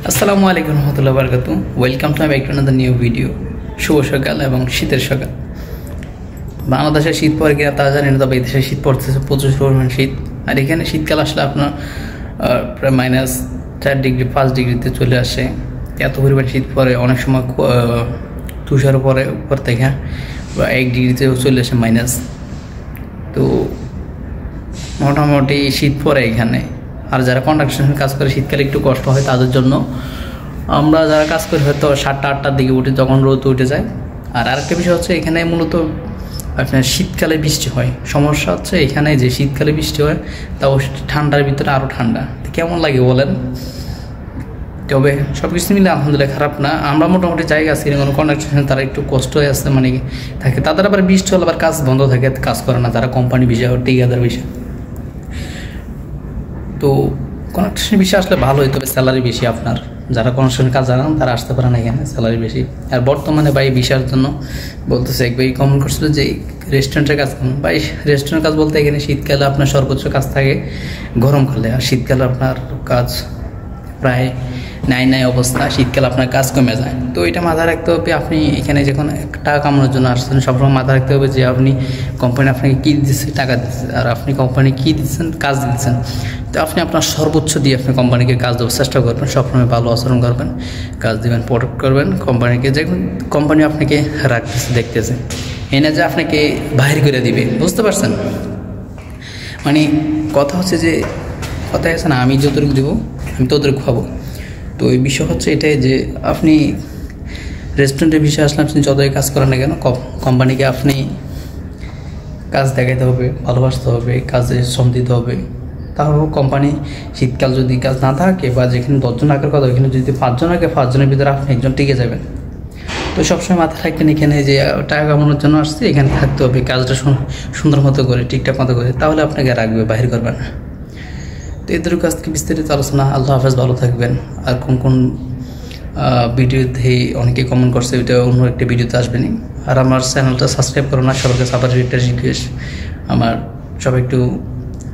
আসসালামু আলাইকুম রহমতুল্লাহ বারকাতু। Welcome to my back to another new video. শুভ সকাল এবং শীতের সকাল। বাংলাদেশে শীত পড়ে কিনা তা জানি না, তবে এই দেশে শীত পড়তেছে, প্রচুর পরিমাণ শীত। আর এখানে শীতকাল আসলে আপনার প্রায় -4 ডিগ্রি 5 ডিগ্রিতে চলে আসে। এত পরিমাণ শীত পড়ে, অনেক সময় তুষার পরে উপর থেকে বা 1 ডিগ্রিতেও চলে আসে মাইনাস। তো মোটামুটি শীত পড়ে এখানে। আর যারা কন্ট্রাকশনের কাজ করে শীতকালে একটু কষ্ট হয় তাদের জন্য। আমরা যারা কাজ করি হয়তো 7টা-8টার দিকে উঠি, তখন রোদ উঠে যায়। আর আরেকটা বিষয় হচ্ছে, এখানে মূলত আপনার শীতকালে বৃষ্টি হয়। সমস্যা হচ্ছে এখানে যে শীতকালে বৃষ্টি হয়, তাও ঠান্ডার ভিতরে আরও ঠান্ডা। কেমন লাগে বলেন? তবে সব কিছু মিলে আলহামদুলিল্লাহ খারাপ না। আমরা মোটামুটি জায়গা আছি, কোনো কন্ট্রাকশন তারা একটু কষ্ট হয়ে আসছে, মানে থাকে তাদের আবার বৃষ্টি হলে আবার কাজ বন্ধ থাকে, কাজ করে না তারা, কোম্পানি বিষয় ঠিকাদার বিষয়। তো কনস্ট্রাকশন বিষয় আসলে ভালো হয়, তবে স্যালারি বেশি। আপনার যারা কনস্ট্রাকশন কাজ জানান তারা আসতে পারে না, এখানে স্যালারি বেশি। আর বর্তমানে ভাই বিষয়ের জন্য বলতেছে, এক ভাই কমেন্ট করছিল যে রেস্টুরেন্টের কাজ করুন। ভাই রেস্টুরেন্টের কাজ বলতে এখানে শীতকালে আপনার সর্বোচ্চ কাজ থাকে গরমকালে, আর শীতকালে আপনার কাজ প্রায় নাই অবস্থা। শীতকালে আপনার কাজ কমে যায়। তো এটা মাথায় রাখতে হবে। আপনি এখানে যখন টাকা কামানোর জন্য আসছেন, সবসময় মাথায় রাখতে হবে যে আপনি কোম্পানি আপনাকে কী দিচ্ছে, টাকা দিচ্ছে, আর আপনি কোম্পানি কী দিচ্ছেন, কাজ দিচ্ছেন। তো আপনি আপনার সর্বোচ্চ দিয়ে আপনি কোম্পানিকে কাজ দেওয়ার চেষ্টা করবেন, সবসময় ভালো আচরণ করবেন, কাজ দেবেন, প্রোটেক্ট করবেন কোম্পানিকে। যে কোম্পানি আপনাকে রাখতেছে, দেখতেছে, এনে যে আপনাকে বাহির করে দিবে, বুঝতে পারছেন? মানে কথা হচ্ছে যে, কথাই আছে না, আমি যতটুকু দেবো আমি ততটুকু খাবো। তো এই বিষয় হচ্ছে এটাই যে আপনি রেস্টুরেন্টের বিষয়ে আসলে আপনি যতই কাজ করেন না কেন, কোম্পানিকে আপনি কাজ দেখাইতে হবে, ভালোবাসতে হবে, কাজে শ্রম দিতে হবে। তাহলে কোম্পানি শীতকাল যদি কাজ না থাকে, বা যেখানে 10 জন রাখার কথা ওইখানে যদি 5 জন রাখে, 5 জনের ভিতরে আপনি একজন টিকে যাবেন। তো সবসময় মাথায় রাখবেন এখানে যে টাকা কামানোর জন্য আসছে, এখানে থাকতে হবে, কাজটা সুন্দর মতো করে, ঠিকঠাক মতো করে, তাহলে আপনাকে রাখবে, বাহির করবে না। তো এদের কাছ থেকে বিস্তারিত আলোচনা। আল্লাহ হাফেজ, ভালো থাকবেন। আর কোন ভিডিওতে অনেকে কমেন্ট করছে, ওইটা অন্য একটা ভিডিওতে আসবেনি। আর আমার চ্যানেলটা সাবস্ক্রাইব করো না, সবাইকে আবার একটা রিকোয়েস্ট, সবাই একটু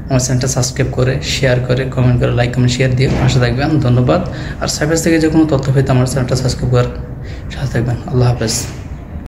আমার চ্যানেলটা সাবস্ক্রাইব করে, শেয়ার করে, কমেন্ট করে, লাইক কমেন্ট শেয়ার দিয়ে পাশে থাকবেন। ধন্যবাদ। আর সাইবার থেকে যে কোনো তথ্য পেতে আমার চ্যানেলটা সাবস্ক্রাইব করে সাথে থাকবেন। আল্লাহ হাফেজ।